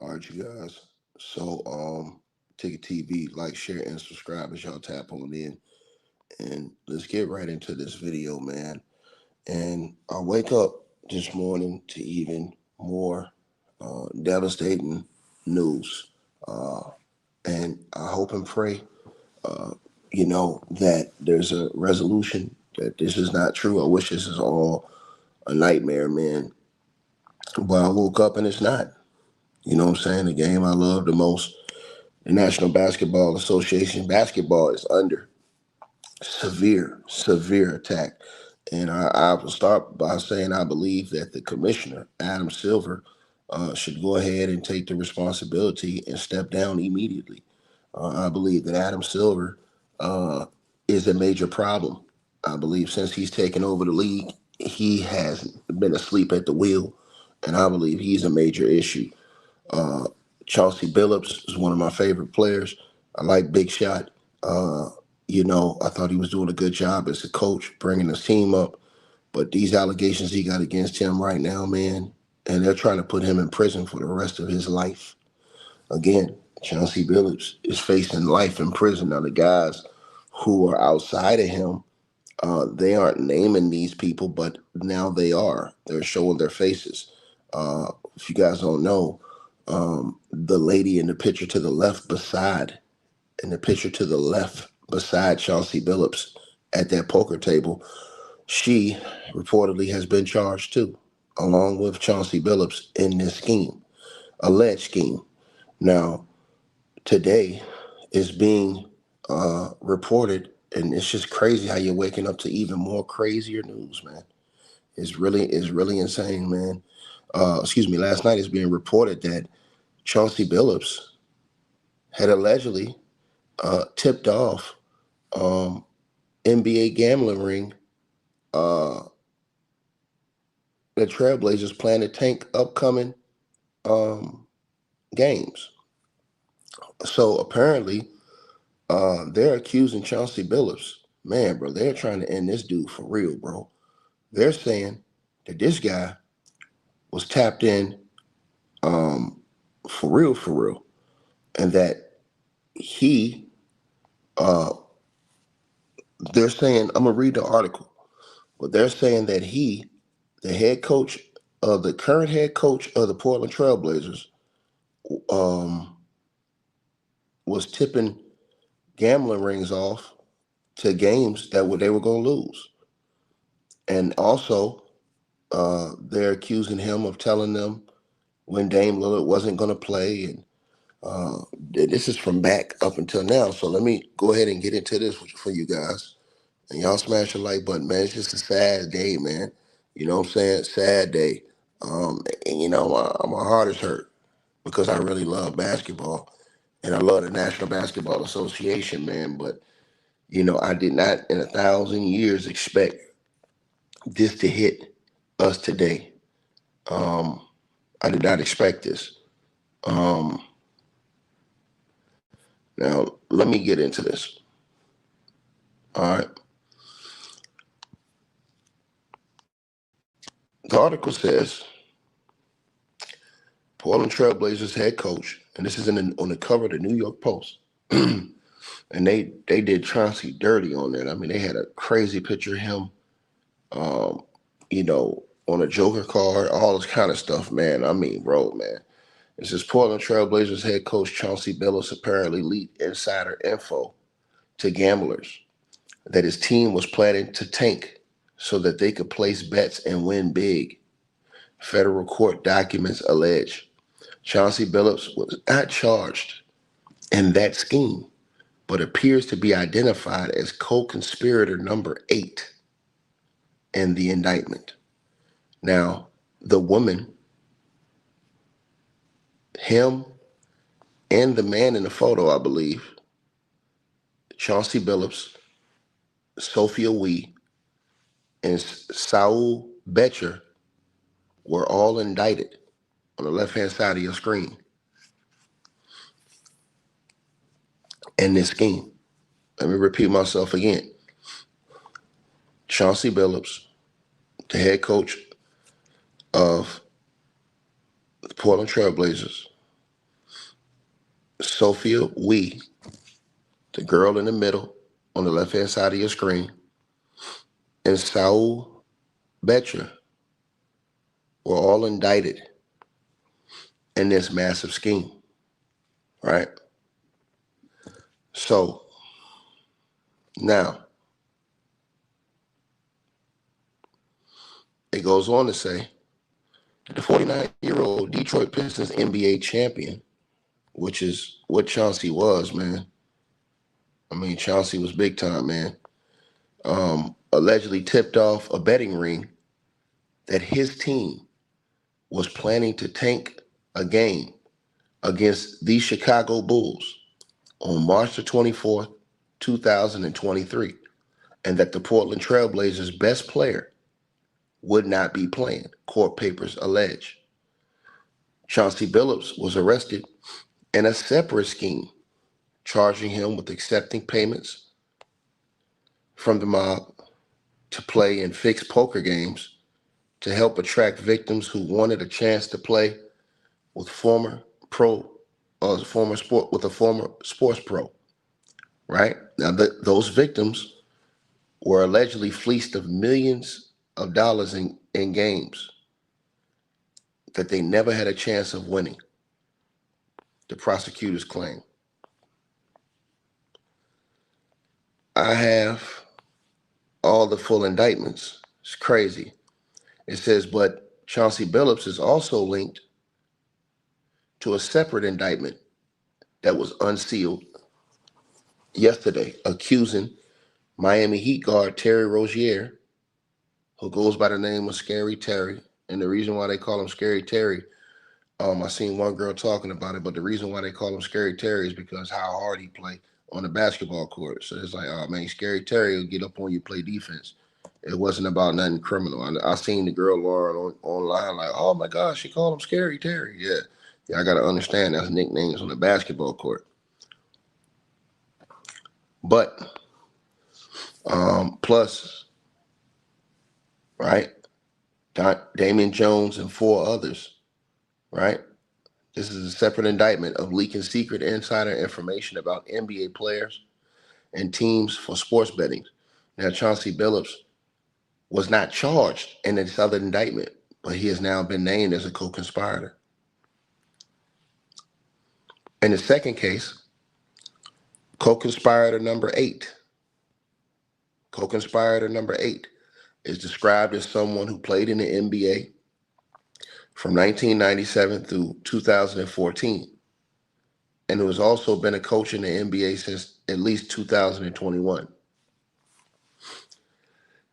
All right, you guys. So, Ticket TV, like, share, and subscribe as y'all tap on in. And let's get right into this video, man. And I wake up this morning to even more devastating news. Uh, and I hope and pray, that there's a resolution, that this is not true. I wish this is all a nightmare, man. But I woke up and it's not. You know what I'm saying? The game I love the most, the National Basketball Association basketball, is under severe attack. And I will start by saying I believe that the commissioner, Adam Silver, should go ahead and take the responsibility and step down immediately. I believe that Adam Silver is a major problem. I believe since he's taken over the league, he has been asleep at the wheel, and I believe he's a major issue. Uh, Chauncey Billups is one of my favorite players. I like Big Shot. Uh, I thought he was doing a good job as a coach, bringing his team up. But these allegations he got against him right now, man, and they're trying to put him in prison for the rest of his life. Again, Chauncey Billups is facing life in prison. Now, the guys who are outside of him, they aren't naming these people, but now they are. They're showing their faces. If you guys don't know, the lady in the picture to the left beside, in the picture to the left beside Chauncey Billups at that poker table, she reportedly has been charged too, along with Chauncey Billups in this scheme, alleged scheme. Now, today is being reported, and it's just crazy how you're waking up to even more crazier news, man. It's really insane, man. Excuse me. Last night it's being reported that Chauncey Billups had allegedly tipped off um, NBA gambling ring, uh, the Trailblazers plan to tank upcoming um, games. So apparently, they're accusing Chauncey Billups. Man, bro, they're trying to end this dude for real, bro. They're saying that this guy was tapped in um, for real, and that he, uh, they're saying, I'm gonna read the article, but they're saying that he, the head coach the current head coach of the Portland Trailblazers, um, was tipping gambling rings off to games that they were going to lose, and also they're accusing him of telling them when Dame Lillard wasn't going to play, and this is from back up until now. So let me go ahead and get into this for you guys, and y'all smash the like button, man. It's just a sad day, man. You know what I'm saying? Sad day. And my heart is hurt because I really love basketball and I love the National Basketball Association, man. But I did not in 1,000 years expect this to hit us today. Um, I did not expect this. Um, Now let me get into this. All right. The article says Portland Trailblazers head coach, and this is on the cover of the New York Post. And they did Chauncey dirty on it. I mean, they had a crazy picture of him, um, on a Joker card, all this kind of stuff, man. I mean, bro, man. It says Portland Trailblazers head coach Chauncey Billups apparently leaked insider info to gamblers that his team was planning to tank so that they could place bets and win big. Federal court documents allege Chauncey Billups was not charged in that scheme, but appears to be identified as co-conspirator number 8 in the indictment. Now, the woman, him, and the man in the photo, I believe, Chauncey Billups, Sophia Wee, and Saul Betcher, were all indicted on the left-hand side of your screen in this scheme. Let me repeat myself again. Chauncey Billups, the head coach of the Portland Trailblazers, Sophia Wee, the girl in the middle on the left-hand side of your screen, and Saul Betra were all indicted in this massive scheme, right? So now it goes on to say the 49-year-old Detroit Pistons NBA champion, which is what Chauncey was, man. I mean, Chauncey was big time, man. Allegedly tipped off a betting ring that his team was planning to tank a game against the Chicago Bulls on March the 24th, 2023, and that the Portland Trailblazers' best player would not be playing, court papers allege. Chauncey Billups was arrested in a separate scheme, charging him with accepting payments from the mob to play in fixed poker games to help attract victims who wanted a chance to play with former pro, with a former sports pro. Right now, those victims were allegedly fleeced of millions of dollars in games that they never had a chance of winning. The prosecutors claim. I have all the full indictments. It's crazy. It says, but Chauncey Billups is also linked to a separate indictment that was unsealed yesterday, accusing Miami Heat guard Terry Rozier, who goes by the name of Scary Terry. And the reason why they call him Scary Terry, I seen one girl talking about it, but the reason why they call him Scary Terry is because how hard he play on the basketball court. So it's like, oh man, Scary Terry will get up on you, play defense. It wasn't about nothing criminal. I seen the girl Lauren online like, oh my gosh, she called him Scary Terry. Yeah, I got to understand that's nicknames on the basketball court. But plus, right, Damian Jones and 4 others, right? This is a separate indictment of leaking secret insider information about NBA players and teams for sports betting. Now, Chauncey Billups was not charged in this other indictment, but he has now been named as a co-conspirator. In the second case, co-conspirator number 8 is described as someone who played in the NBA from 1997 through 2014, and who has also been a coach in the NBA since at least 2021.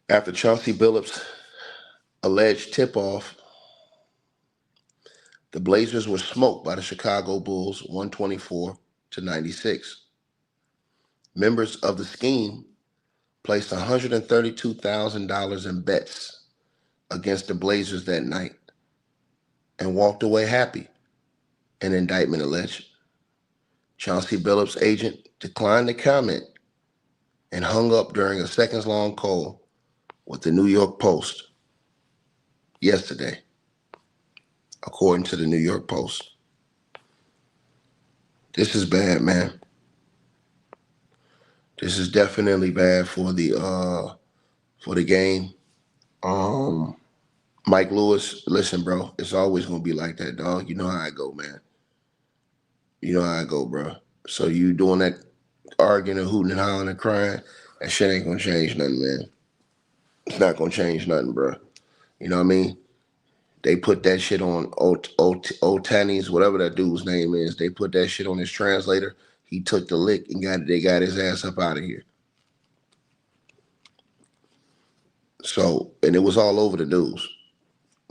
After Chauncey Billups' alleged tip-off, the Blazers were smoked by the Chicago Bulls 124-96. Members of the scheme placed $132,000 in bets against the Blazers that night and walked away happy, an indictment alleged. Chauncey Billups' agent declined to comment and hung up during a seconds-long call with the New York Post yesterday, according to the New York Post. This is bad, man. This is definitely bad for the game. Mike Lewis, listen, bro, it's always gonna be like that, dog. You know how I go, man. You know how I go, bro. So you doing that arguing and hooting and hollering and crying, that shit ain't gonna change nothing, man. It's not gonna change nothing, bro. You know what I mean? They put that shit on Otani's, whatever that dude's name is. They put that shit on his translator. He took the lick and they got his ass up out of here. So, and it was all over the news,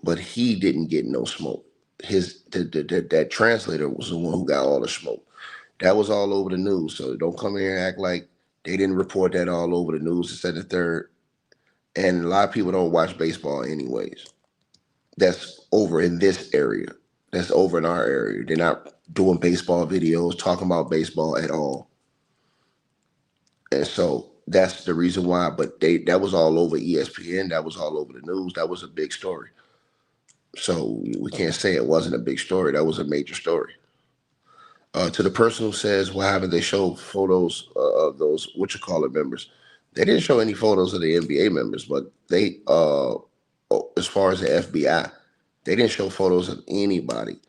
but he didn't get no smoke. That translator was the one who got all the smoke. That was all over the news. So don't come here and act like they didn't report that all over the news. It said the third. And a lot of people don't watch baseball anyways. That's over in this area. That's over in our area. They're not doing baseball videos, talking about baseball at all. And so that's the reason why. But that was all over ESPN. That was all over the news. That was a big story. So we can't say it wasn't a big story. That was a major story. To the person who says, "Why haven't they showed photos of those what you call it members?" They didn't show any photos of the NBA members, but they, as far as the FBI, they didn't show photos of anybody.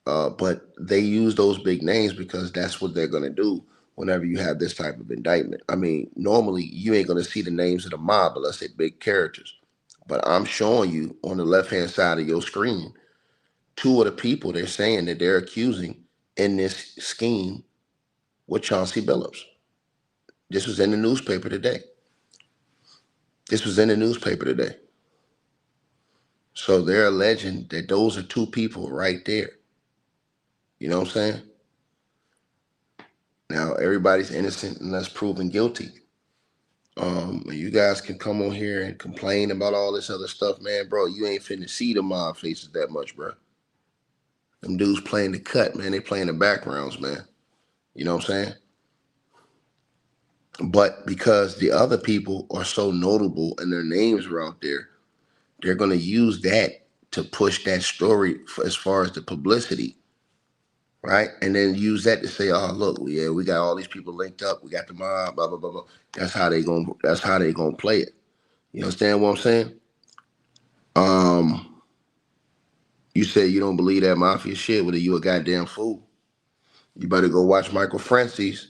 But they use those big names because that's what they're gonna do whenever you have this type of indictment. I mean, normally you ain't gonna see the names of the mob unless they're big characters. But I'm showing you on the left hand side of your screen two of the people they're saying that they're accusing in this scheme with Chauncey Billups. This was in the newspaper today. This was in the newspaper today. So they're alleging that those are two people right there. You know what I'm saying? Now everybody's innocent unless proven guilty. You guys can come on here and complain about all this other stuff, man, bro. You ain't finna see the mob faces that much, bro. Them dudes playing the cut, man. They playing the backgrounds, man. You know what I'm saying? But because the other people are so notable and their names are out there, they're gonna use that to push that story for, as far as the publicity, right? And then use that to say, "Oh, look, yeah, we got all these people linked up. We got the mob, blah blah blah blah." That's how they gonna. That's how they gonna play it. You understand what I'm saying? Um, you say you don't believe that mafia shit. Well, you a goddamn fool. You better go watch Michael Francis.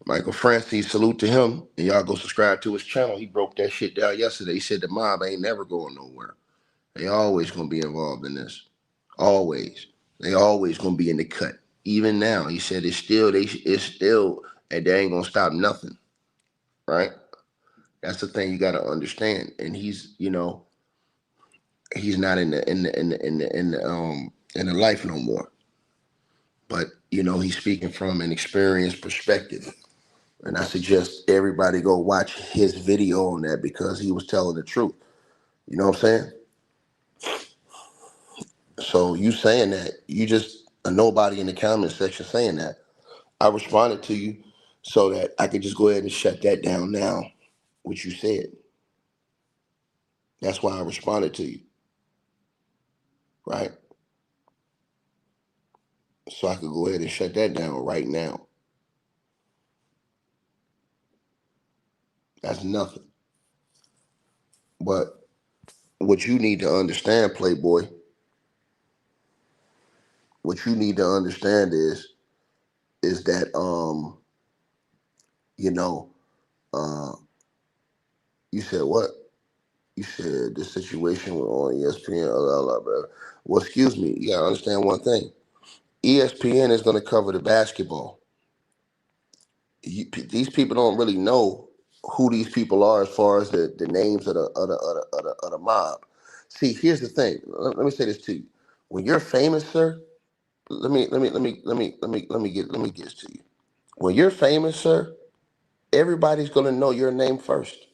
Michael Francis, salute to him, and y'all go subscribe to his channel. He broke that shit down yesterday. He said the mob ain't never going nowhere. They always gonna be involved in this. Always. They always gonna be in the cut. Even now, he said it's still, and they ain't gonna stop nothing. Right? That's the thing you gotta understand. And he's not in the life no more. But he's speaking from an experienced perspective. And I suggest everybody go watch his video on that because he was telling the truth. You know what I'm saying? So you saying that, you just a nobody in the comment section saying that. I responded to you so that I could just go ahead and shut that down now, what you said. That's why I responded to you, right? So I could go ahead and shut that down right now. That's nothing. But what you need to understand, Playboy, what you need to understand is that you know, uh you said what? You said the situation on ESPN, blah, blah, blah. Well, excuse me, you gotta understand one thing. ESPN is gonna cover the basketball. These people don't really know who these people are as far as the names of the mob. See, here's the thing. Let me say this to you. When you're famous, sir, let me get this to you. When you're famous, sir, everybody's gonna know your name first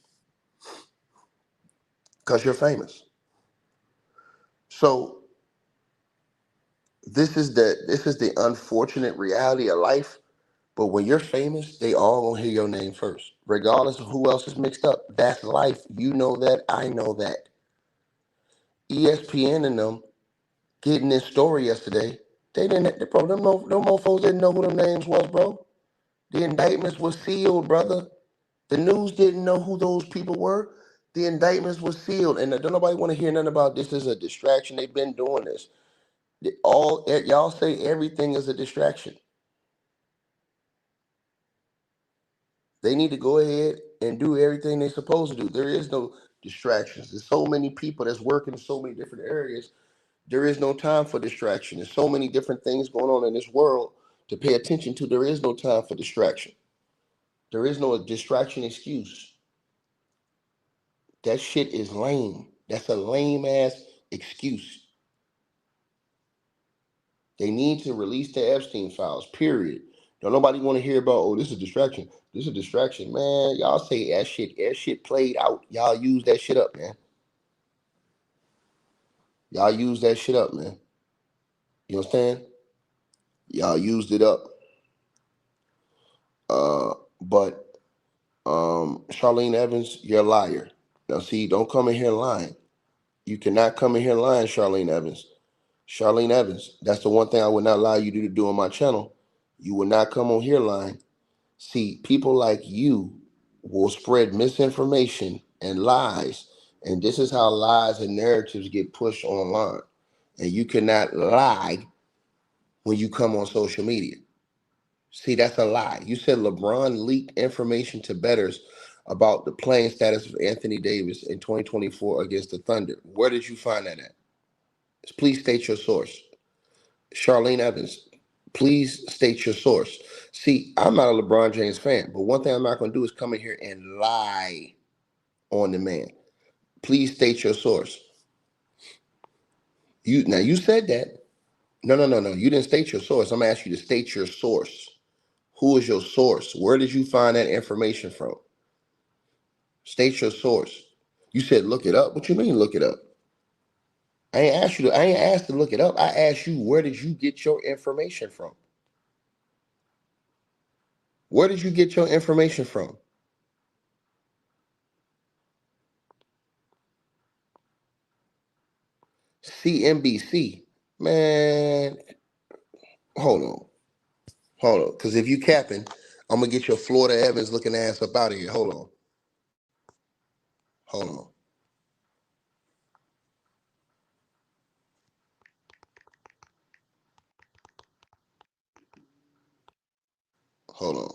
because you're famous. So this is the unfortunate reality of life. But when you're famous, they all gonna hear your name first, regardless of who else is mixed up. That's life. You know that. I know that. ESPN and them getting this story yesterday. They didn't, bro. Them mofos didn't know who them names was, bro. The indictments was sealed, brother. The news didn't know who those people were. The indictments was sealed, and don't nobody want to hear nothing about this as a distraction. They've been doing this. Y'all say everything is a distraction. They need to go ahead and do everything they're supposed to do. There is no distractions. There's so many people that's working in so many different areas. There is no time for distraction. There's so many different things going on in this world to pay attention to. There is no time for distraction. There is no distraction excuse. That shit is lame. That's a lame ass excuse. They need to release the Epstein files, period. Don't nobody want to hear about, oh, this is a distraction. This is a distraction. Man, y'all say that shit played out. Y'all use that shit up, man. Y'all use that shit up, man. You understand? Y'all used it up. But Charlene Evans, you're a liar. Now see, don't come in here lying. You cannot come in here lying, Charlene Evans. Charlene Evans, that's the one thing I would not allow you to do on my channel. You will not come on here lying. See, people like you will spread misinformation and lies. And this is how lies and narratives get pushed online. And you cannot lie when you come on social media. See, that's a lie. You said LeBron leaked information to bettors about the playing status of Anthony Davis in 2024 against the Thunder. Where did you find that at? Please state your source. Charlene Evans, please state your source. See, I'm not a LeBron James fan, but one thing I'm not going to do is come in here and lie on the man. Please state your source. You said that. No. You didn't state your source. I'm gonna ask you to state your source. Who is your source? Where did you find that information from? State your source. You said look it up. What you mean look it up? I ain't asked to look it up. I asked you where did you get your information from? Where did you get your information from? CNBC. Man, hold on. Hold on. Because if you capping, I'm gonna get your Florida Evans looking ass up out of here. Hold on. Hold on. Hold on.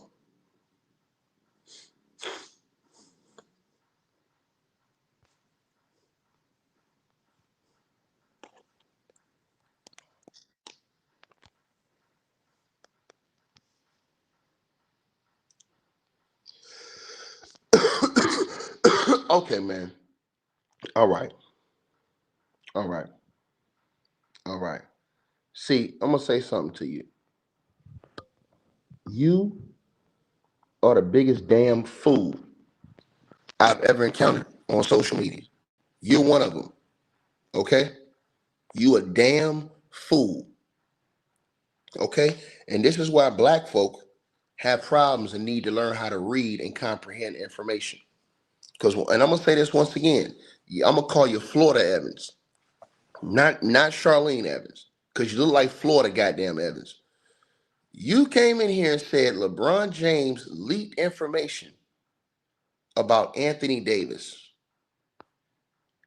Okay, man. All right. All right. All right. See, I'm gonna say something to you. You are the biggest damn fool I've ever encountered on social media. You're one of them. Okay? You a damn fool. Okay? And this is why black folk have problems and need to learn how to read and comprehend information. Because, and I'm gonna say this once again, I'm gonna call you Florida Evans, not Charlene Evans, because you look like Florida goddamn Evans. You came in here and said LeBron James leaked information about Anthony Davis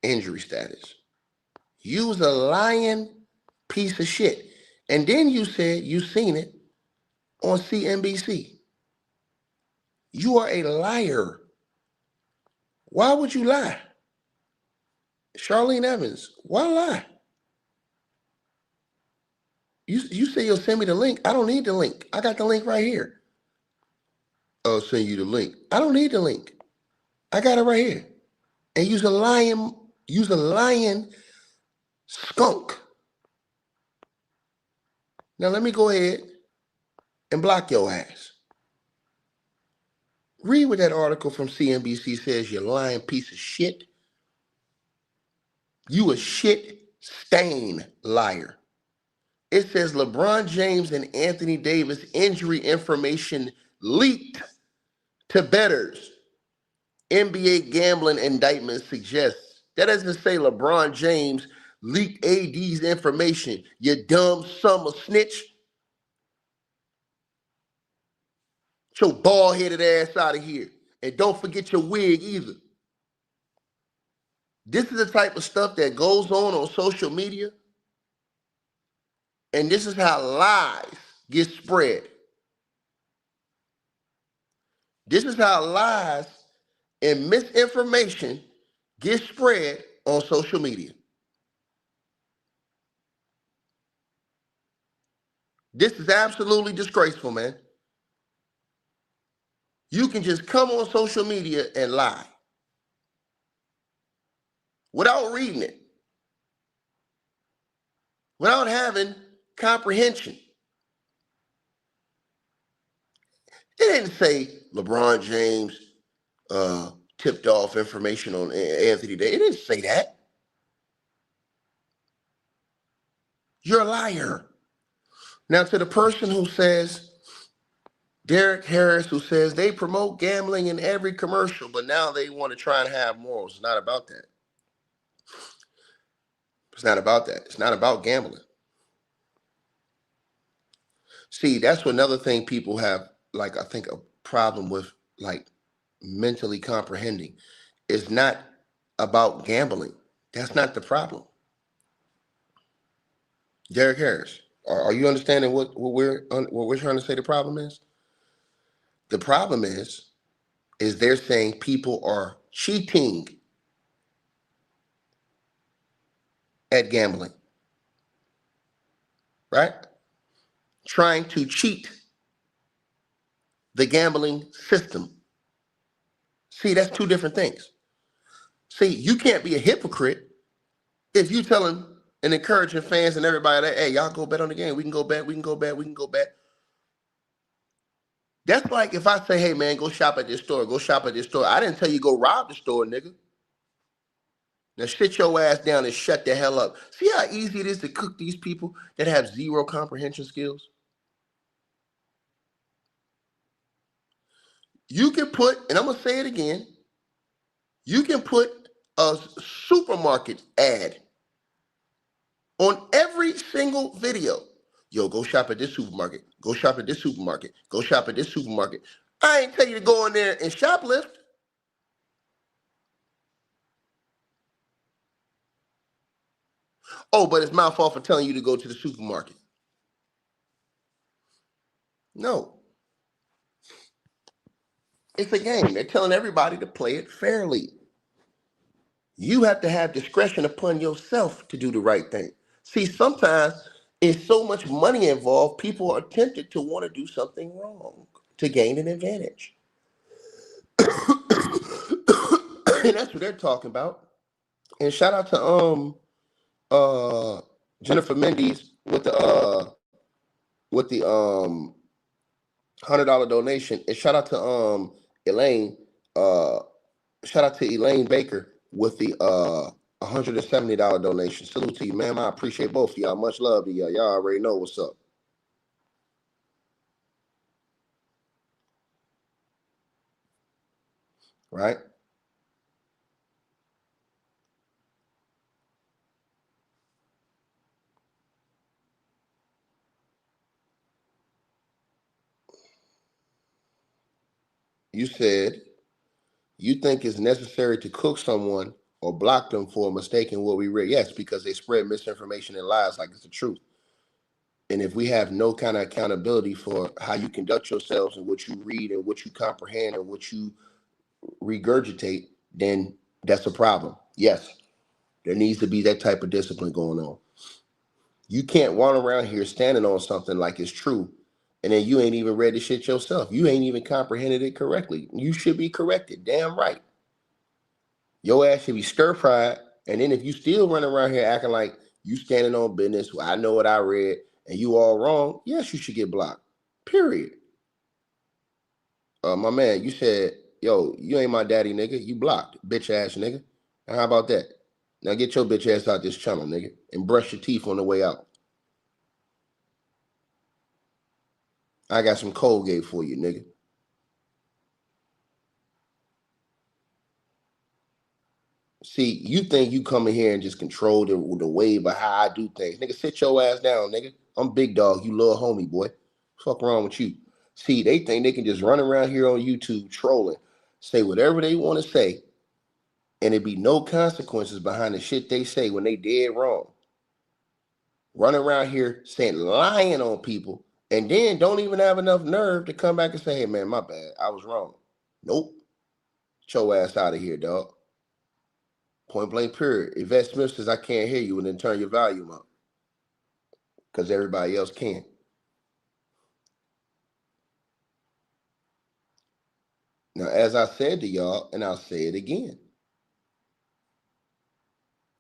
injury status. You was a lying piece of shit. And then you said you seen it on CNBC. You are a liar. Why would you lie? Charlene Evans, why lie? You say you'll send me the link. I don't need the link. I got the link right here. I'll send you the link. I don't need the link. I got it right here. And use a lying skunk. Now let me go ahead and block your ass. Read what that article from CNBC says, you lying piece of shit. You a shit stain liar. It says LeBron James and Anthony Davis injury information leaked to bettors. NBA gambling indictment suggests. That doesn't say LeBron James leaked AD's information, you dumb summer snitch. Get your bald-headed ass out of here. And don't forget your wig either. This is the type of stuff that goes on social media. And this is how lies get spread. This is how lies and misinformation get spread on social media. This is absolutely disgraceful, man. You can just come on social media and lie without reading it, without having comprehension. It didn't say LeBron James tipped off information on Anthony Davis. It didn't say that. You're a liar. Now, to the person who says, Derek Harris, who says they promote gambling in every commercial, but now they want to try and have morals. It's not about that. It's not about that. It's not about gambling. See, that's another thing people have, like, I think, a problem with, like, mentally comprehending. It's not about gambling. That's not the problem. Derek Harris, are you understanding what we're trying to say the problem is? The problem is they're saying people are cheating at gambling, right? Trying to cheat the gambling system. See, that's two different things. See, you can't be a hypocrite if you telling and encouraging fans and everybody that, hey, y'all go bet on the game. We can go bet, we can go bet, we can go bet. That's like if I say, hey man, go shop at this store, go shop at this store. I didn't tell you go rob the store, nigga. Now sit your ass down and shut the hell up. See how easy it is to cook these people that have zero comprehension skills? You can put, and I'm gonna say it again, you can put a supermarket ad on every single video. Yo, go shop at this supermarket. Go shop at this supermarket. Go shop at this supermarket. I ain't tell you to go in there and shoplift. Oh, but it's my fault for telling you to go to the supermarket. No. It's a game. They're telling everybody to play it fairly. You have to have discretion upon yourself to do the right thing. See, sometimes it's so much money involved, people are tempted to want to do something wrong to gain an advantage. And that's what they're talking about. And shout out to Jennifer Mendes with the $100 donation. And Elaine uh shout out to Elaine Baker with the $170 donation. Salute to you, ma'am. I appreciate both of y'all. Much love to y'all. Y'all already know what's up. Right? You said you think it's necessary to cook someone or block them for mistaking what we read. Yes, because they spread misinformation and lies like it's the truth. And if we have no kind of accountability for how you conduct yourselves and what you read and what you comprehend and what you regurgitate, then that's a problem. Yes, there needs to be that type of discipline going on. You can't run around here standing on something like it's true, and then you ain't even read the shit yourself. You ain't even comprehended it correctly. You should be corrected. Damn right. Your ass should be stir fried. And then if you still run around here acting like you standing on business, I know what I read, and you all wrong, yes, you should get blocked. Period. My man, you said, yo, you ain't my daddy, nigga. You blocked, bitch ass nigga. And how about that? Now get your bitch ass out this channel, nigga, and brush your teeth on the way out. I got some Colgate for you, nigga. See, you think you come in here and just control the wave of how I do things. Nigga, sit your ass down, nigga. I'm big dog. You little homie, boy. Fuck wrong with you? See, they think they can just run around here on YouTube trolling, say whatever they want to say, and it be no consequences behind the shit they say when they dead wrong. Run around here saying lying on people, and then don't even have enough nerve to come back and say, hey man, my bad. I was wrong. Nope. Get your ass out of here, dog. Point blank period. Yvette Smith says I can't hear you, and then turn your volume up. Because everybody else can. Now, as I said to y'all, and I'll say it again.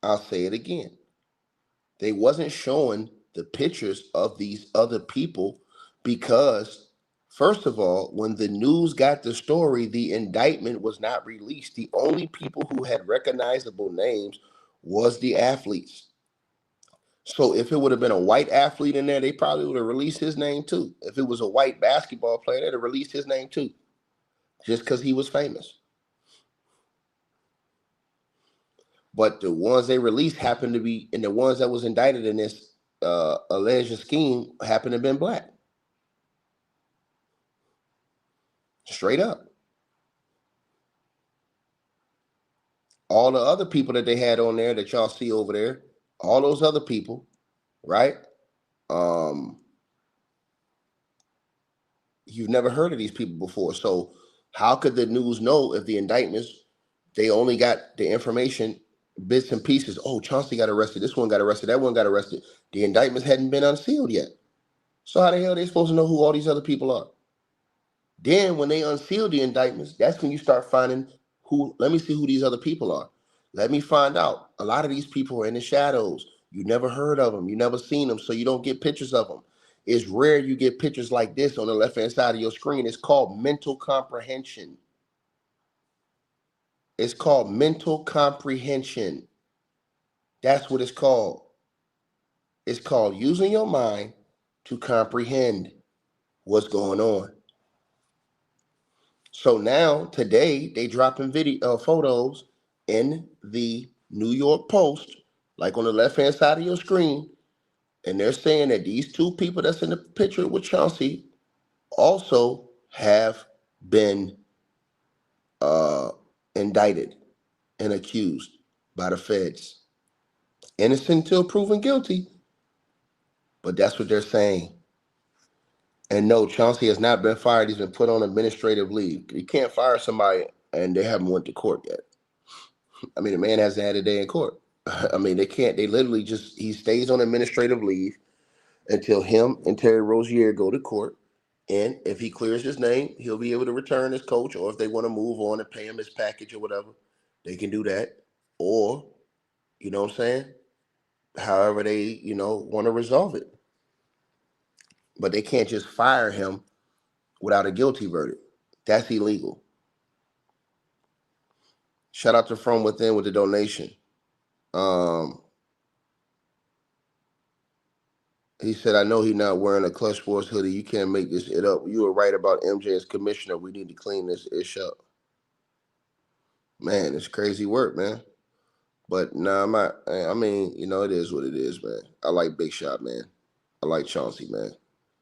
I'll say it again. They wasn't showing the pictures of these other people because, first of all, when the news got the story, the indictment was not released. The only people who had recognizable names was the athletes. So if it would have been a white athlete in there, they probably would have released his name too. If it was a white basketball player, they'd have released his name too, just because he was famous. But the ones they released happened to be, and the ones that was indicted in this alleged scheme happened to have been black. Straight up. All the other people that they had on there that y'all see over there, all those other people, right? Um, you've never heard of these people before. So how could the news know if the indictments, they only got the information, bits and pieces? Oh, Chauncey got arrested. This one got arrested. That one got arrested. The indictments hadn't been unsealed yet. So how the hell are they supposed to know who all these other people are? Then when they unseal the indictments, that's when you start finding who, let me see who these other people are. Let me find out. A lot of these people are in the shadows. You never heard of them. You never seen them, so you don't get pictures of them. It's rare you get pictures like this on the left-hand side of your screen. It's called mental comprehension. It's called mental comprehension. That's what it's called. It's called using your mind to comprehend what's going on. So now today they dropping video photos in the New York Post, like on the left hand side of your screen, and they're saying that these two people that's in the picture with Chauncey also have been uh, indicted and accused by the feds, innocent until proven guilty. But that's what they're saying. And no, Chauncey has not been fired. He's been put on administrative leave. You can't fire somebody and they haven't went to court yet. I mean, the man hasn't had a day in court. I mean, they can't. They literally just, he stays on administrative leave until him and Terry Rozier go to court. And if he clears his name, he'll be able to return as coach. Or if they want to move on and pay him his package or whatever, they can do that. Or, you know what I'm saying? However they, want to resolve it. But they can't just fire him without a guilty verdict. That's illegal. Shout out to From Within with the donation. He said, I know he's not wearing a Clutch Sports hoodie. You can't make this it up. You were right about MJ as commissioner. We need to clean this ish up. Man, it's crazy work, man. But nah, I'm not. I mean, it is what it is, man. I like Big Shot, man. I like Chauncey, man.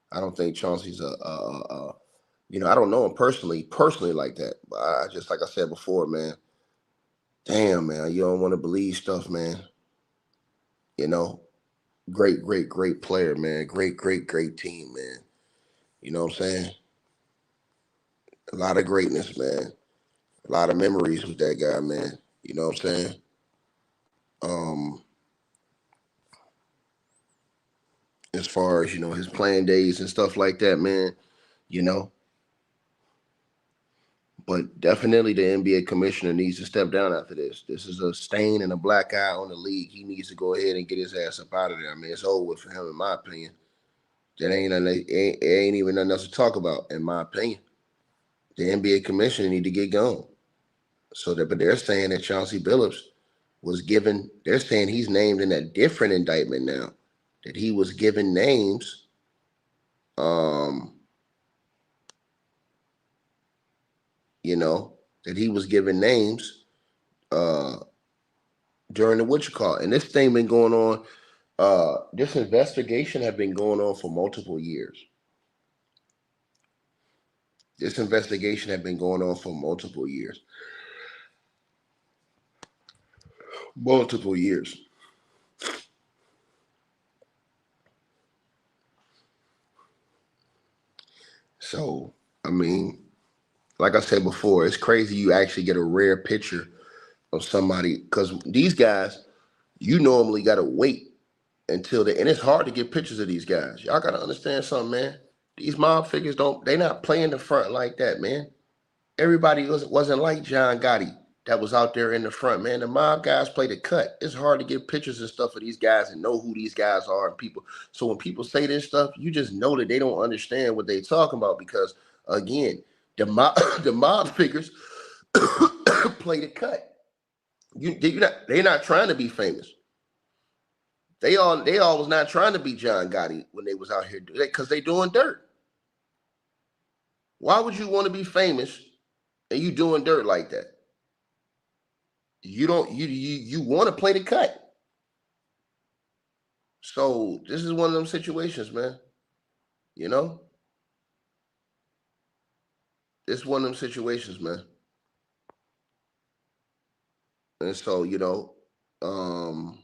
I don't think Chauncey's I don't know him personally like that. But I just, like I said before, man, damn, man, you don't want to believe stuff, man. Great, great, great player, man. Great, great, great team, man. You know what I'm saying? A lot of greatness, man. A lot of memories with that guy, man. You know what I'm saying? Um, as far as, his playing days and stuff like that, man, you know. But definitely the NBA commissioner needs to step down after this. This is a stain and a black eye on the league. He needs to go ahead and get his ass up out of there. I mean, it's over with for him, in my opinion. That ain't even nothing else to talk about, in my opinion. The NBA commissioner need to get gone. But they're saying that Chauncey Billups was given, they're saying he's named in a different indictment now, that he was given names, that he was given names during the and this thing been going on, this investigation have been going on for multiple years. This investigation had been going on for multiple years. Multiple years. So, I mean, like I said before, it's crazy you actually get a rare picture of somebody, because these guys, you normally got to wait until and it's hard to get pictures of these guys. Y'all got to understand something, man. These mob figures they not playing the front like that, man. Everybody wasn't like John Gotti that was out there in the front, man. The mob guys play the cut. It's hard to get pictures and stuff of these guys and know who these guys are and people. So when people say this stuff, you just know that they don't understand what they talking about, because again, the mob the mob figures play the cut. They're not trying to be famous. They all was not trying to be John Gotti when they was out here, because they doing dirt. Why would you want to be famous and you doing dirt like that? You don't you want to play the cut. So this is one of them situations, man. You know? it's one of them situations, man. And so, um,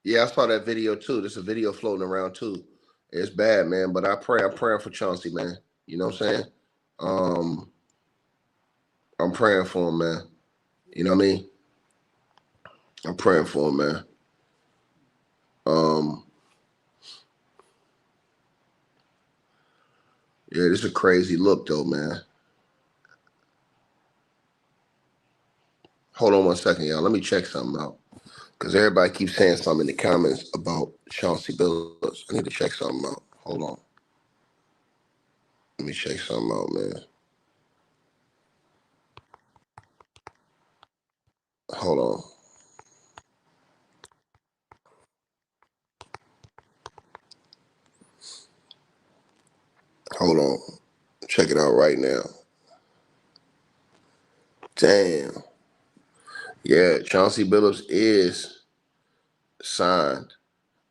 yeah, I saw that video too. There's a video floating around too. It's bad, man. But I'm praying for Chauncey, man. You know what I'm saying? Um, I'm praying for him, man. You know what I mean? I'm praying for him, man. Um, yeah, this is a crazy look though, man. Hold on one second, y'all. Let me check something out. Because everybody keeps saying something in the comments about Chauncey Billups. I need to check something out. Hold on. Let me check something out, man. Hold on. Hold on. Check it out right now. Damn. Yeah, Chauncey Billups is signed.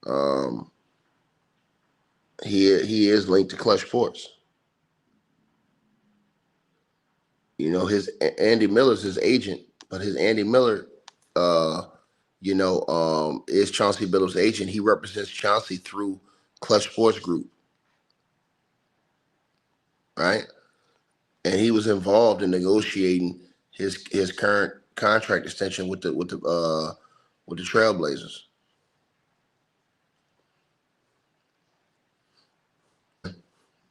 Um, he is linked to Clutch Sports. You know, his Andy Miller's his agent, but his Andy Miller, uh, is Chauncey Billups' agent. He represents Chauncey through Clutch Sports Group, right? And he was involved in negotiating his current contract extension with the Trailblazers.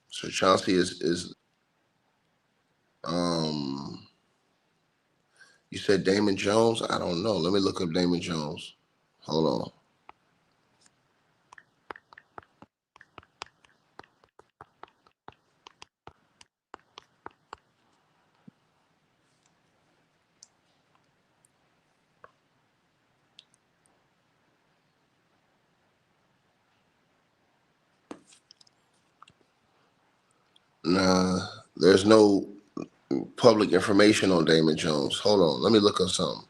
So Chauncey is um you said Damon Jones? I don't know. Let me look up Damon Jones. Hold on. Nah, there's no public information on Damon Jones. Hold on. Let me look up something.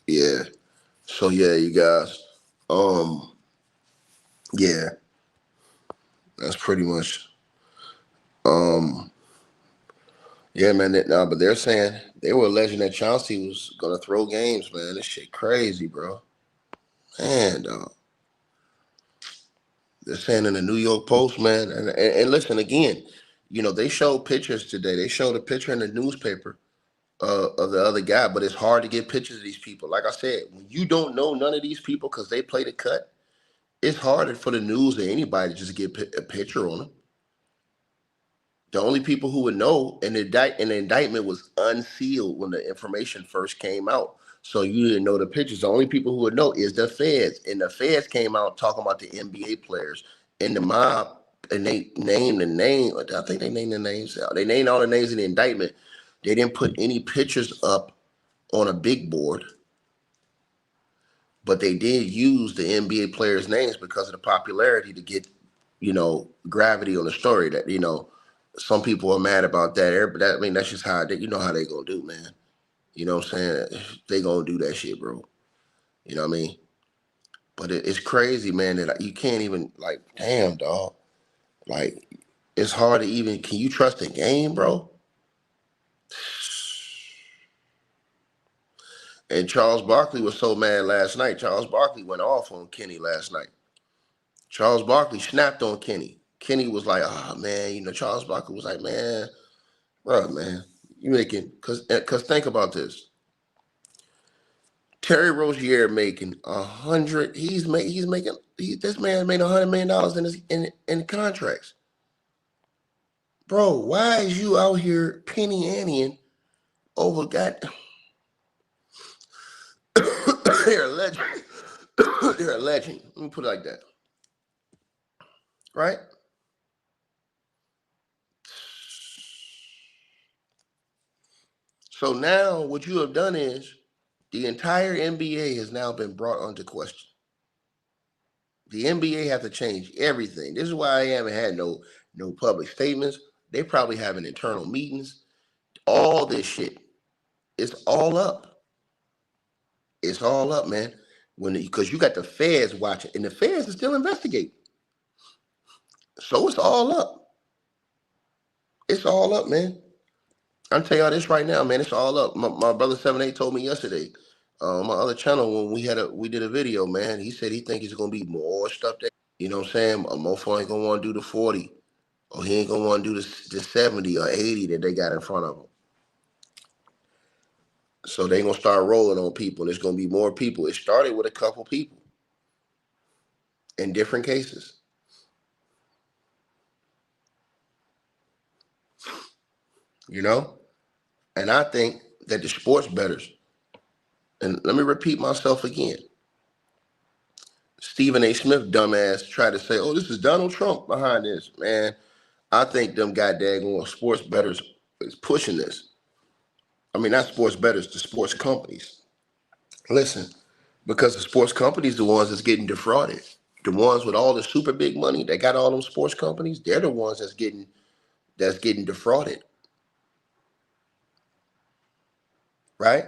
Yeah. So yeah, you guys. Um, yeah, that's pretty much yeah, man. But they're saying they were alleging that Chauncey was gonna throw games, man. This shit crazy, bro. Man, dog. They're saying in the New York Post, man, and listen again. They showed pictures today. They showed a picture in the newspaper of the other guy, but it's hard to get pictures of these people. Like I said, when you don't know none of these people because they played a cut, it's harder for the news or anybody to just get a picture on them. The only people who would know, and the indictment was unsealed when the information first came out. So you didn't know the pictures. The only people who would know is the feds. And the feds came out talking about the NBA players and the mob, and they named the name. I think they named the names out. They named all the names in the indictment. They didn't put any pictures up on a big board, but they did use the NBA players' names because of the popularity to get, gravity on the story. That some people are mad about that. But I mean, that's just how how they gonna do, man. You know what I'm saying? They gonna do that shit, bro. You know what I mean? But it's crazy, man. That you can't even damn, dog. Like, it's hard to even. Can you trust the game, bro? And Charles Barkley was so mad last night. Charles Barkley went off on Kenny last night. Charles Barkley snapped on Kenny. Kenny was like, "Oh man," Charles Barkley was like, "Man, bro, man, you making cause think about this. Terry Rozier making 100. This man made $100 million in in contracts, bro. Why is you out here penny Annieing over got? They're a legend. They're a legend. Let me put it like that, right? So now what you have done is the entire NBA has now been brought under question. The NBA have to change everything. This is why I haven't had no public statements. They probably having internal meetings. All this shit. It's all up. It's all up, man. Because you got the feds watching, and the feds are still investigating. So it's all up. It's all up, man. I'm telling y'all this right now, man. It's all up. My brother 7-8 told me yesterday. My other channel when we did a video, man. He said he think it's gonna be more stuff that what I'm saying. A motherfucker ain't gonna want to do the 40, or he ain't gonna want to do the 70 or 80 that they got in front of him. So they gonna start rolling on people, and it's gonna be more people. It started with a couple people in different cases, And I think that the sports bettors, and let me repeat myself again. Stephen A. Smith, dumbass, tried to say, "Oh, this is Donald Trump behind this." Man, I think them goddamn sports bettors is pushing this. I mean, not sports bettors, the sports companies. Listen, because the sports companies, the ones that's getting defrauded, the ones with all the super big money, they got all them sports companies. They're the ones that's getting defrauded, right?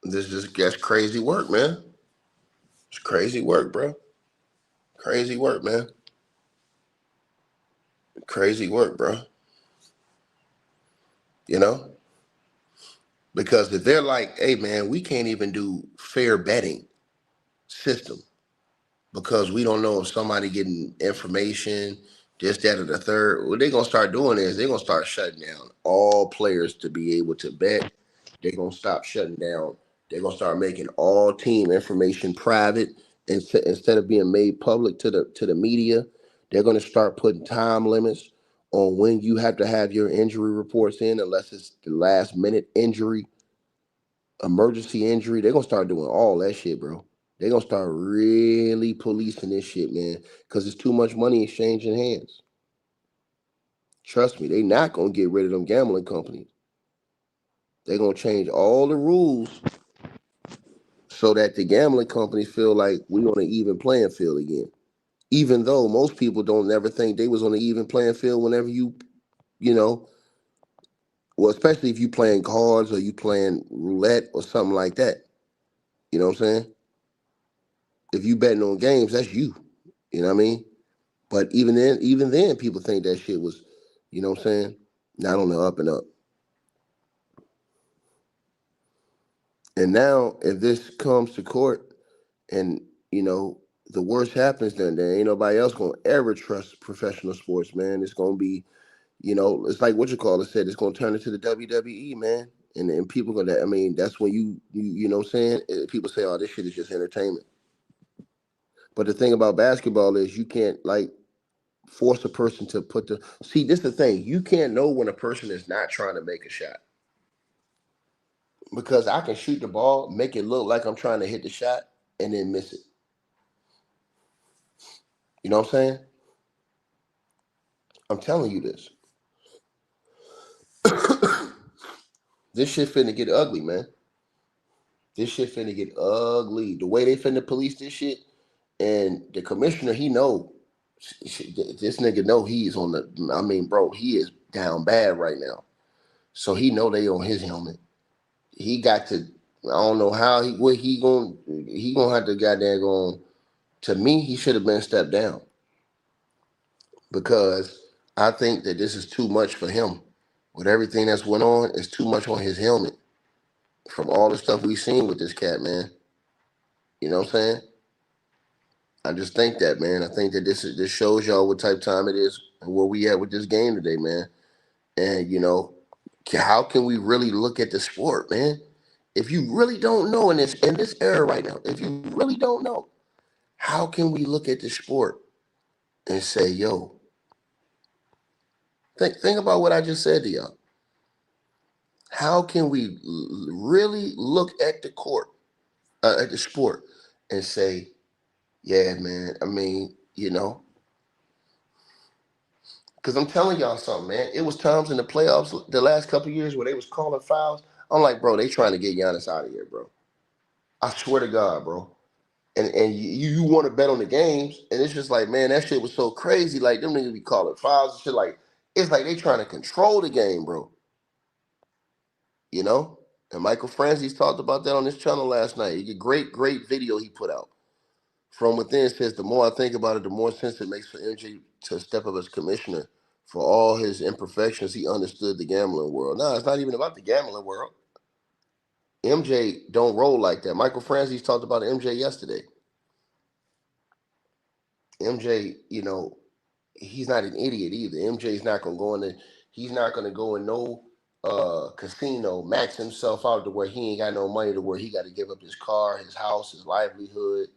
That's crazy work, man. It's crazy work, bro. Crazy work, man. Crazy work, bro. You know? Because if they're like, hey man, we can't even do fair betting system because we don't know if somebody getting information, this, that, or the third. What they're gonna start doing is they're gonna start shutting down all players to be able to bet. They're gonna stop shutting down. They're gonna start making all team information private instead of being made public to the media. They're gonna start putting time limits on when you have to have your injury reports in, unless it's the last minute injury, emergency injury. They're gonna start doing all that shit, bro. They're gonna start really policing this shit, man, because it's too much money exchanging hands. Trust me, they not gonna get rid of them gambling companies. They're gonna change all the rules so that the gambling companies feel like we on an even playing field again. Even though most people don't ever think they was on an even playing field whenever you know, well, especially if you playing cards or you playing roulette or something like that. You know what I'm saying? If you betting on games, that's you. You know what I mean? But even then, people think that shit was, you know what I'm saying, not on the up and up. And now, if this comes to court, and the worst happens, then there ain't nobody else gonna ever trust professional sports, man. It's gonna be, it's like what you call it said. It's gonna turn into the WWE, man. And people gonna, I mean, that's when you know what I'm saying. People say, oh, this shit is just entertainment. But the thing about basketball is you can't like force a person to put the see. This is the thing. You can't know when a person is not trying to make a shot because I can shoot the ball, make it look like I'm trying to hit the shot, and then miss it. You know what I'm saying? I'm telling you this. This shit finna get ugly, man. This shit finna get ugly. The way they finna police this shit, and the commissioner, he know. This nigga know he's on the. I mean, bro, he is down bad right now. So he know they on his helmet. He got to. I don't know how he gonna have to goddamn go. To me, he should have been stepped down because I think that this is too much for him. With everything that's went on, it's too much on his helmet from all the stuff we've seen with this cat, man. You know what I'm saying? I just think that, man. I think that this shows y'all what type of time it is and where we at with this game today, man. And how can we really look at the sport, man? If you really don't know in this era right now, if you really don't know, how can we look at the sport and say, yo, think about what I just said to y'all. How can we really look at the court, at the sport, and say, yeah, man? I mean, Because I'm telling y'all something, man. It was times in the playoffs the last couple of years where they was calling fouls. I'm like, bro, they trying to get Giannis out of here, bro. I swear to God, bro. And you want to bet on the games, and it's just like, man, that shit was so crazy. Like, them niggas be calling fouls and shit. Like, it's like they trying to control the game, bro. You know? And Michael Francis talked about that on his channel last night. He a great video he put out. From Within says, the more I think about it, the more sense it makes for MJ to step up as commissioner. For all his imperfections, he understood the gambling world. No, it's not even about the gambling world. MJ don't roll like that. Michael Francis talked about MJ yesterday. MJ, he's not an idiot either. MJ's not gonna go in the, he's not gonna go in no casino, max himself out to where he ain't got no money, to where he got to give up his car, his house, his livelihood.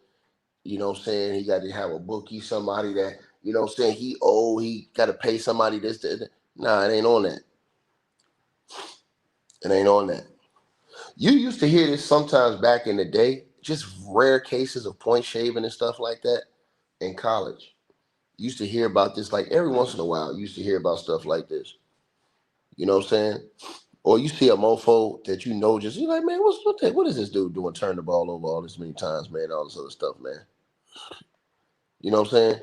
You know what I'm saying? He got to have a bookie, somebody that, you know what I'm saying, he got to pay somebody this, that. Nah, it ain't on that. It ain't on that. You used to hear this sometimes back in the day, just rare cases of point shaving and stuff like that in college. You used to hear about this like every once in a while. You used to hear about stuff like this. You know what I'm saying? Or you see a mofo that just, you're like, man, what is this dude doing? Turn the ball over all this many times, man, all this other stuff, man. You know what I'm saying?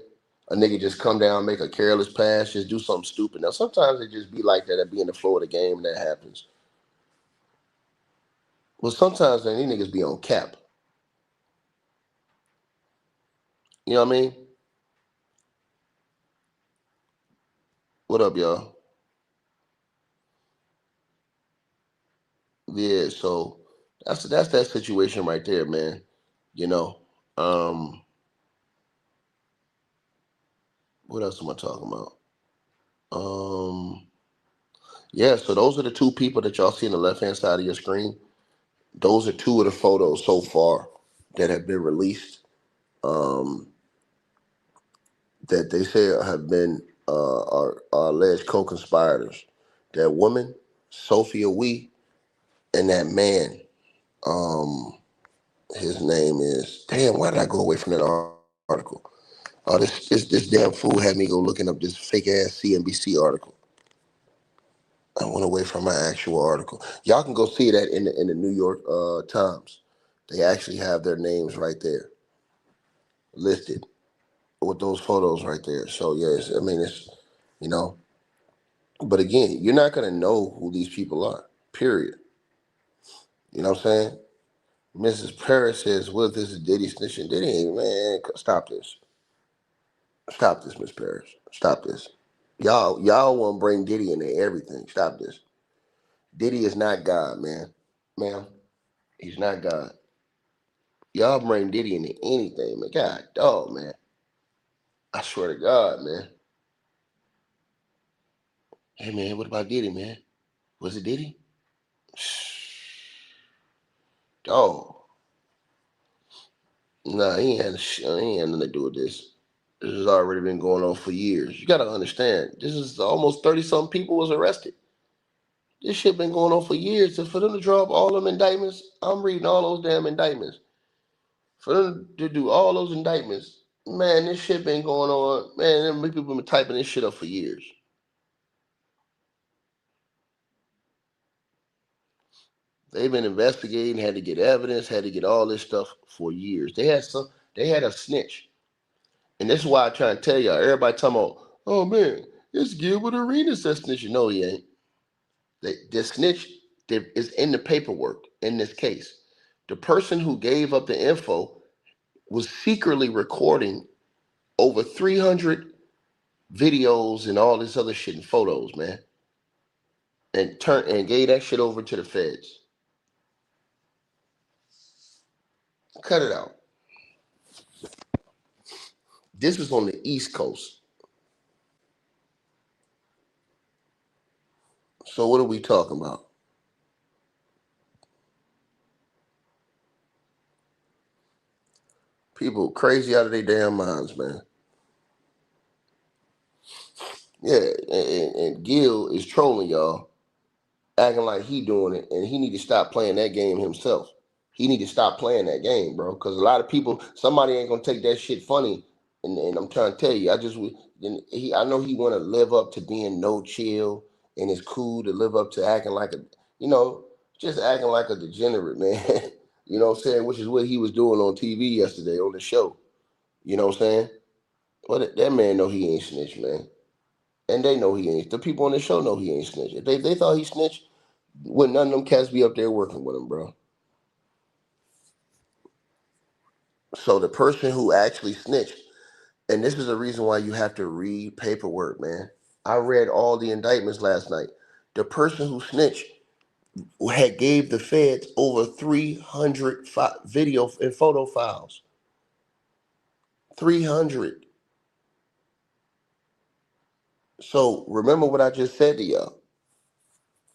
A nigga just come down, make a careless pass, just do something stupid. Now, sometimes it just be like that and be in the flow of the game and that happens. Well, sometimes man, these niggas be on cap. You know what I mean? What up, y'all? Yeah, so that's that situation right there, man. You know. What else am I talking about? Yeah, so those are the two people that y'all see on the left-hand side of your screen. Those are two of the photos so far that have been released, that they say have been are alleged co-conspirators. That woman, Sophia Wee, and that man, his name is, damn, why did I go away from that article? This damn fool had me go looking up this fake ass CNBC article. I went away from my actual article. Y'all can go see that in the New York Times. They actually have their names right there listed with those photos right there. So yes, I mean it's, you know, but again, you're not gonna know who these people are. Period. You know what I'm saying? Mrs. Paris says, "What if this is Diddy snitching?" Diddy, man, stop this. Stop this, Miss Paris. Stop this. Y'all want to bring Diddy into everything. Stop this. Diddy is not God, man. Ma'am, he's not God. Y'all bring Diddy into anything, man. God, dog, man. I swear to God, man. Hey, man, what about Diddy, man? Was it Diddy? Dog. Nah, he ain't had nothing to do with this. This has already been going on for years. You gotta understand. This is almost 30-something people was arrested. This shit been going on for years. And for them to drop all them indictments, I'm reading all those damn indictments. For them to do all those indictments, man, this shit been going on. Man, them people been typing this shit up for years. They've been investigating, had to get evidence, had to get all this stuff for years. They had a snitch. And this is why I try to tell y'all, everybody talking about, oh man, it's Gilbert Arenas that snitch. No, he ain't. The snitch is in the paperwork in this case. The person who gave up the info was secretly recording over 300 videos and all this other shit and photos, man. And gave that shit over to the feds. Cut it out. This was on the East Coast. So what are we talking about? People crazy out of their damn minds, man. Yeah, and Gil is trolling y'all, acting like he doing it, and he need to stop playing that game himself. He need to stop playing that game, bro. Because a lot of people, somebody ain't gonna take that shit funny. And I'm trying to tell you, then I know he want to live up to being no chill, and it's cool to live up to acting like a, you know, just acting like a degenerate, man. You know what I'm saying? Which is what he was doing on TV yesterday on the show. You know what I'm saying? Well, that man know he ain't snitch, man. And they know he ain't. The people on the show know he ain't snitch. If they thought he snitched, would none of them cats be up there working with him, bro? So the person who actually snitched, and this is the reason why you have to read paperwork, man. I read all the indictments last night. The person who snitched had gave the feds over 300 video and photo files. 300. So remember what I just said to y'all.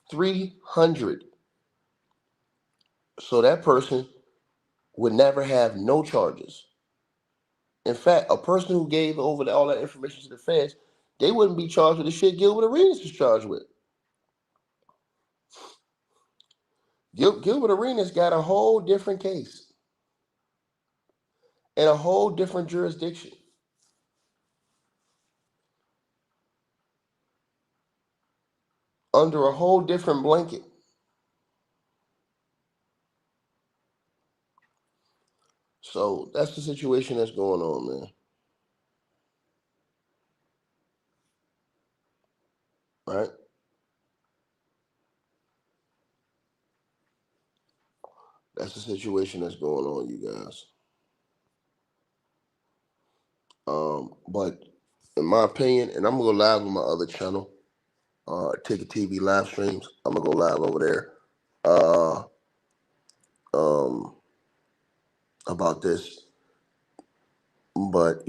300. So that person would never have no charges. In fact, a person who gave over all that information to the feds, they wouldn't be charged with the shit Gilbert Arenas is charged with. Gilbert Arenas got a whole different case in a whole different jurisdiction under a whole different blanket. So that's the situation that's going on, man. Right? That's the situation that's going on, you guys. But in my opinion, and I'm gonna go live on my other channel, Ticket TV live streams. I'm gonna go live over there. Uh, um, about this, but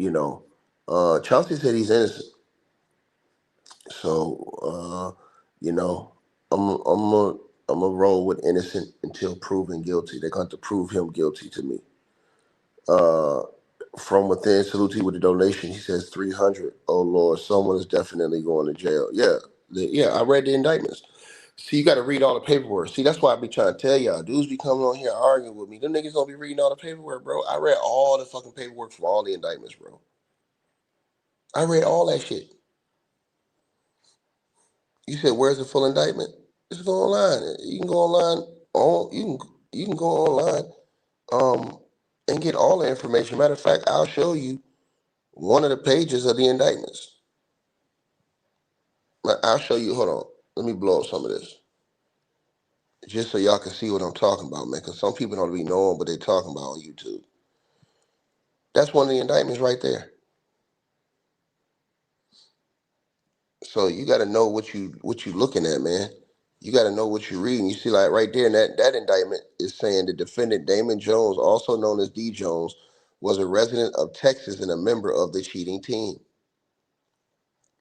Chauncey said he's innocent. So you know, I'm a roll with innocent until proven guilty. They're going to prove him guilty to me. Uh, from within, salute with the donation. He says 300. Oh Lord, someone is definitely going to jail. Yeah, I read the indictments. See, you got to read all the paperwork. See, that's why I be trying to tell y'all. Dudes be coming on here arguing with me. Them niggas don't be reading all the paperwork, bro. I read all the fucking paperwork from all the indictments, bro. I read all that shit. You said, where's the full indictment? Just go online. You can go online. You can go online and get all the information. Matter of fact, I'll show you one of the pages of the indictments. I'll show you. Hold on. Let me blow up some of this. Just so y'all can see what I'm talking about, man. Because some people don't be knowing what they're talking about on YouTube. That's one of the indictments right there. So you got to know what you looking at, man. You got to know what you're reading. You see, like right there, in that indictment is saying the defendant Damon Jones, also known as D. Jones, was a resident of Texas and a member of the cheating team.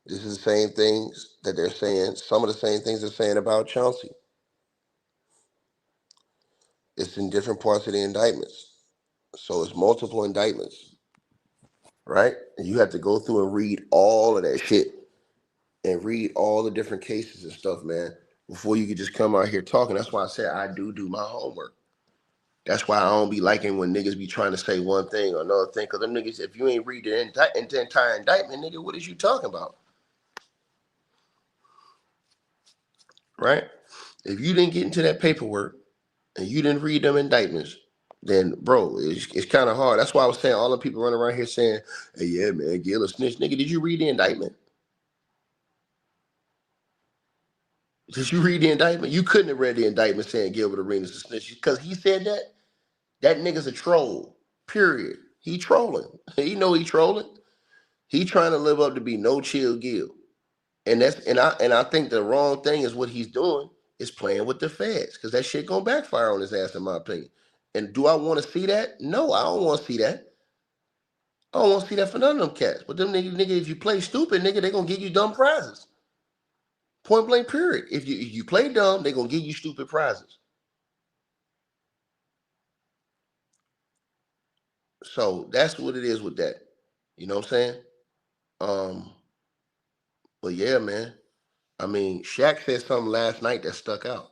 This is the same things that they're saying. Some of the same things they're saying about Chauncey. It's in different parts of the indictments. So it's multiple indictments, right? And you have to go through and read all of that shit and read all the different cases and stuff, man, before you could just come out here talking. That's why I said I do my homework. That's why I don't be liking when niggas be trying to say one thing or another thing. Because them niggas, if you ain't read the entire indictment, nigga, what is you talking about? Right? If you didn't get into that paperwork and you didn't read them indictments, then, bro, it's kind of hard. That's why I was saying all the people running around here saying, hey, yeah, man, Gil a snitch. Nigga, did you read the indictment? Did you read the indictment? You couldn't have read the indictment saying Gilbert Arenas a snitch because he said that. That nigga's a troll. Period. He trolling. He know he trolling. He trying to live up to be no chill Gil. And I think the wrong thing is what he's doing is playing with the feds because that shit gonna backfire on his ass in my opinion. And do I want to see that? No, I don't want to see that. I don't want to see that for none of them cats. But them nigga, if you play stupid, nigga, they gonna give you dumb prizes. Point blank, period. If you play dumb, they gonna give you stupid prizes. So that's what it is with that. You know what I'm saying? Um, but yeah, man. I mean, Shaq said something last night that stuck out.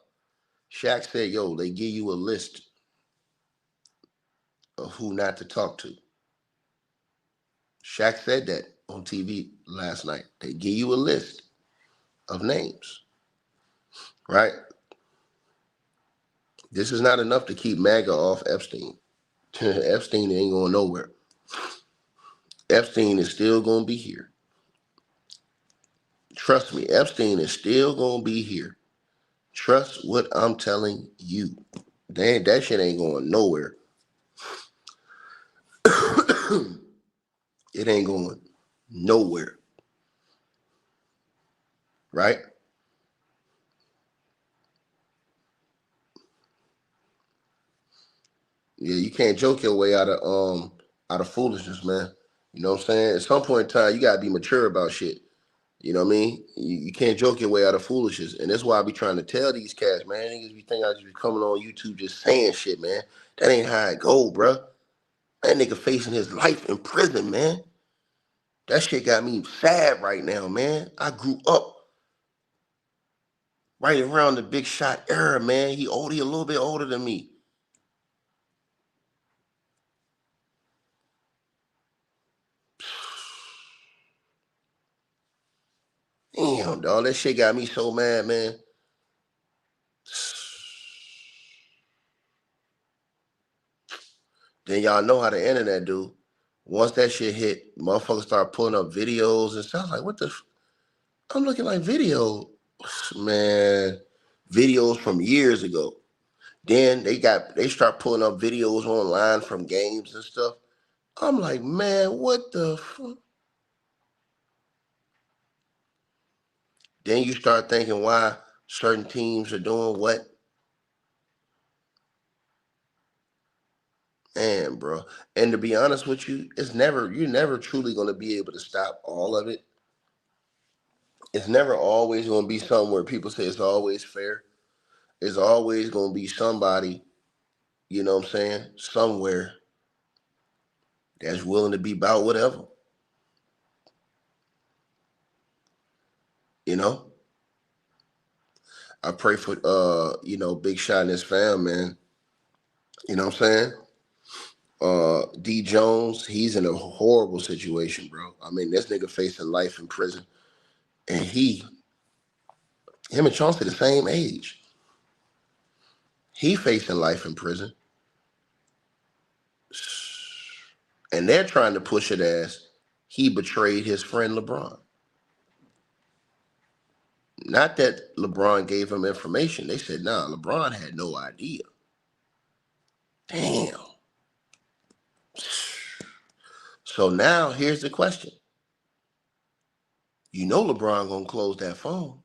Shaq said, yo, they give you a list of who not to talk to. Shaq said that. on TV last night. They give you a list of names, right? This is not enough to keep MAGA off Epstein. Epstein ain't going nowhere. Epstein is still going to be here. Trust me, Epstein is still going to be here. Trust what I'm telling you. That shit ain't going nowhere. It ain't going nowhere. Right? Yeah, you can't joke your way out of foolishness, man. You know what I'm saying? At some point in time, you gotta be mature about shit. You know what I mean? You can't joke your way out of foolishness. And that's why I be trying to tell these cats, man. Niggas be thinking I just be coming on YouTube just saying shit, man. That ain't how it go, bruh. That nigga facing his life in prison, man. That shit got me sad right now, man. I grew up right around the Big Shot era, man. He a little bit older than me. Damn, dog. That shit got me so mad, man. Then y'all know how the internet do. Once that shit hit, motherfuckers start pulling up videos and stuff. Like, what the? I'm looking like video, man. Videos from years ago. Then they start pulling up videos online from games and stuff. I'm like, man, what the fuck? Then you start thinking why certain teams are doing what. Man, bro. And to be honest with you, you're never truly gonna be able to stop all of it. It's never always gonna be somewhere people say it's always fair. It's always gonna be somebody, you know what I'm saying, somewhere that's willing to be about whatever. You know? I pray for Big Shot and his fam, man. You know what I'm saying? D Jones, he's in a horrible situation, bro. I mean, this nigga facing life in prison. And him and Chauncey the same age. He facing life in prison. And they're trying to push it as he betrayed his friend LeBron. Not that LeBron gave him information. They said, nah, LeBron had no idea. Damn. So now here's the question. You know LeBron gonna close that phone.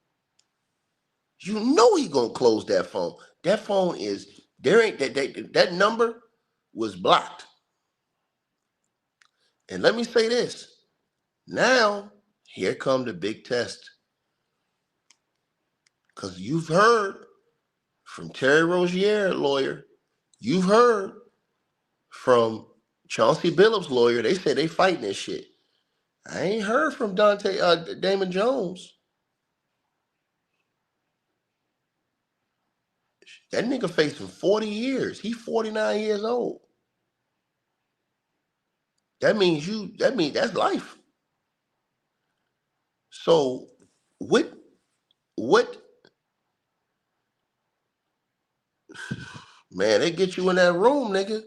You know he gonna close that phone. That phone is there ain't that number was blocked. And let me say this. Now, here come the big test. Because you've heard from Terry Rozier, lawyer. You've heard from Chauncey Billups' lawyer. They said they fighting this shit. I ain't heard from Damon Jones. That nigga facing 40 years. He's 49 years old. That means that's life. So what man, they get you in that room, nigga.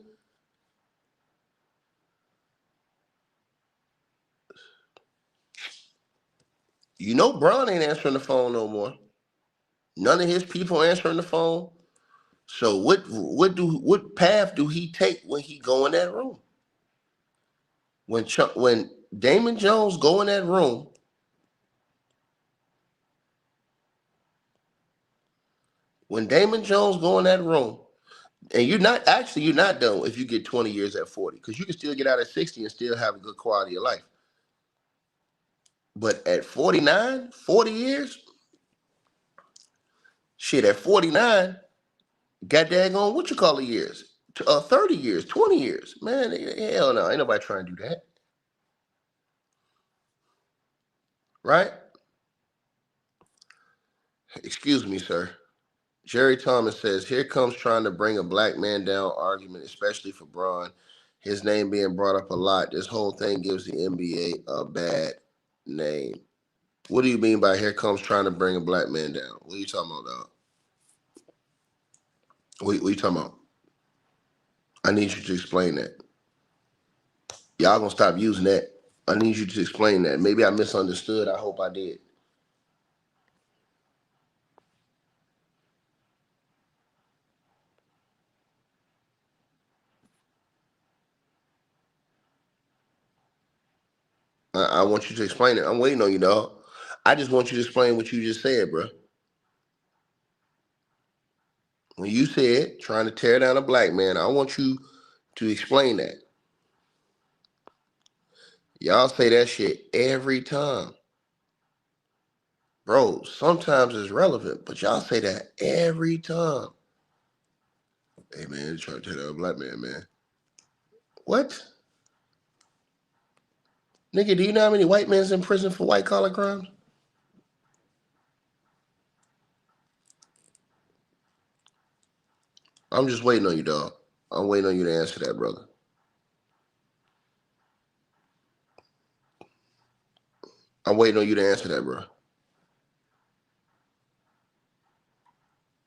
You know Bron ain't answering the phone no more. None of his people answering the phone. So what path do he take when he go in that room? When Damon Jones go in that room, when Damon Jones go in that room, and you're not done if you get 20 years at 40, because you can still get out at 60 and still have a good quality of life. But at 49, 40 years, shit, at 49, got daggone what you call it years, 30 years, 20 years, man, hell no, ain't nobody trying to do that, right? Excuse me, sir. Jerry Thomas says, here comes trying to bring a black man down argument, especially for Braun. His name being brought up a lot. This whole thing gives the NBA a bad name. What do you mean by here comes trying to bring a black man down? What are you talking about, dog? What are you talking about? I need you to explain that. Y'all gonna stop using that. I need you to explain that. Maybe I misunderstood. I hope I did. I want you to explain it. I'm waiting on you, dog. I just want you to explain what you just said, bro. When you said trying to tear down a black man, I want you to explain that. Y'all say that shit every time. Bro, sometimes it's relevant, but y'all say that every time. Hey, man, they're trying to tear down a black man, man. What? Nigga, do you know how many white men's in prison for white collar crimes? I'm just waiting on you, dog. I'm waiting on you to answer that, brother. I'm waiting on you to answer that, bro.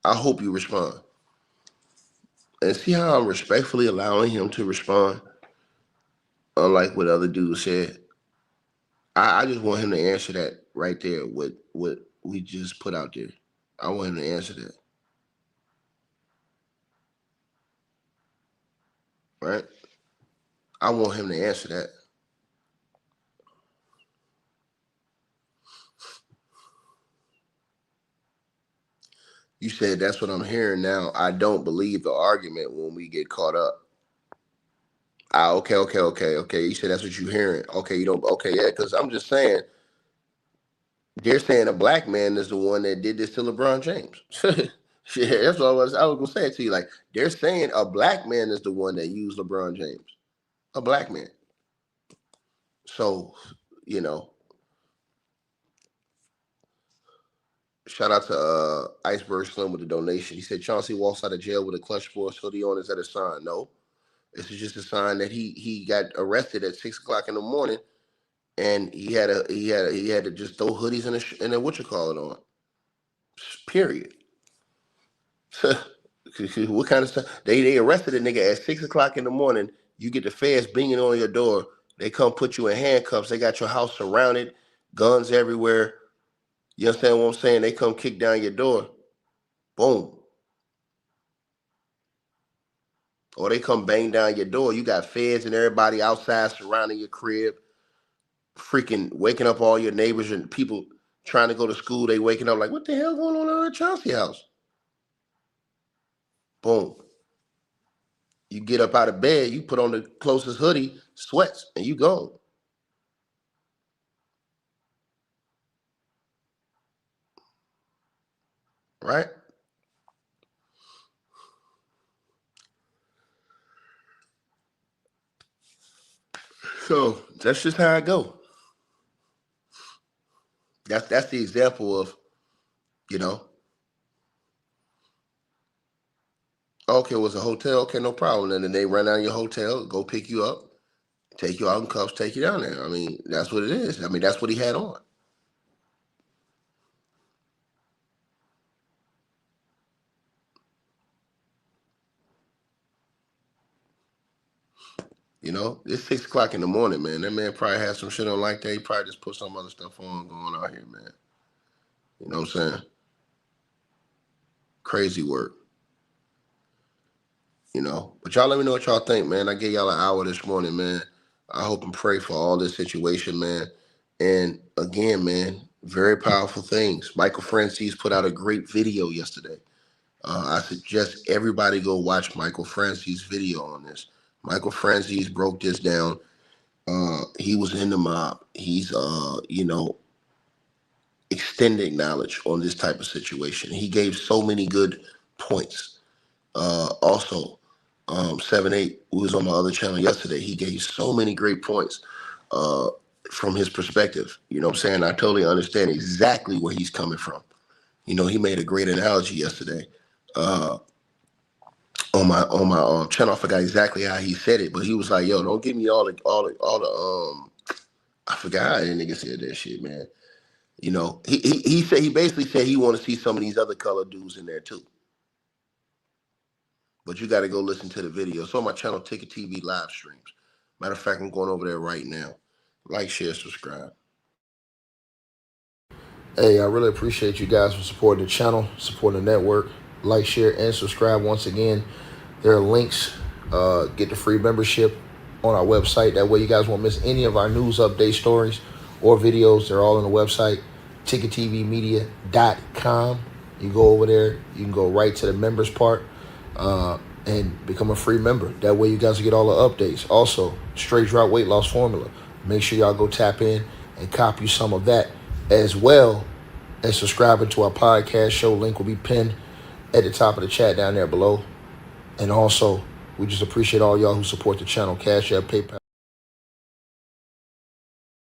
I hope you respond. And see how I'm respectfully allowing him to respond, unlike what other dudes said. I just want him to answer that right there. What we just put out there. I want him to answer that. Right? I want him to answer that. You said that's what I'm hearing now. I don't believe the argument when we get caught up. Ah, okay. You said that's what you're hearing. Okay, you don't. Okay, yeah, because I'm just saying they're saying a black man is the one that did this to LeBron James. Yeah, that's what I was gonna say it to you. Like they're saying a black man is the one that used LeBron James. A black man. So, you know, shout out to Iceberg Slim with the donation. He said Chauncey walks out of jail with a clutch sports hoodie on. Is that a sign? No. This is just a sign that he got arrested at 6 o'clock in the morning, and he had to just throw hoodies and a what you call it on. Period. What kind of stuff? They arrested a nigga at 6 o'clock in the morning. You get the feds binging on your door. They come put you in handcuffs. They got your house surrounded, guns everywhere. You understand what I'm saying? They come kick down your door. Boom. Or they come bang down your door. You got feds and everybody outside surrounding your crib, freaking waking up all your neighbors and people trying to go to school. They waking up like, what the hell going on at Chauncey house? Boom. You get up out of bed, you put on the closest hoodie, sweats, and you go. Right? So that's just how I go. That's the example of, you know, okay, it was a hotel, okay, no problem. And then they run down your hotel, go pick you up, take you out in cuffs, take you down there. I mean, that's what it is. I mean, that's what he had on. You know, it's 6 o'clock in the morning, man. That man probably had some shit on like that. He probably just put some other stuff on going out here, man. You know what I'm saying? Crazy work. You know, but y'all let me know what y'all think, man. I gave y'all an hour this morning, man. I hope and pray for all this situation, man. And again, man, very powerful things. Michael Francis put out a great video yesterday. I suggest everybody go watch Michael Francis' video on this. Michael Francis broke this down. He was in the mob. He's, you know, extending knowledge on this type of situation. He gave so many good points. Also, 7-8, who was on my other channel yesterday, he gave so many great points from his perspective. You know what I'm saying? I totally understand exactly where he's coming from. You know, he made a great analogy yesterday. on my channel. I forgot exactly how he said it, but he was like, "Yo, don't give me all the." I forgot how that nigga said that shit, man. You know, he basically said he want to see some of these other color dudes in there too. But you got to go listen to the video. It's on my channel, Ticket TV live streams. Matter of fact, I'm going over there right now. Like, share, subscribe. Hey, I really appreciate you guys for supporting the channel, supporting the network. Like, share, and subscribe. Once again, there are links. Get the free membership on our website. That way you guys won't miss any of our news update stories or videos. They're all on the website, ticketvmedia.com. You go over there. You can go right to the members part and become a free member. That way you guys will get all the updates. Also, straight drop weight loss formula. Make sure y'all go tap in and copy some of that, as well as subscribing to our podcast show. Link will be pinned at the top of the chat down there below. And also, we just appreciate all y'all who support the channel. Cash App, PayPal.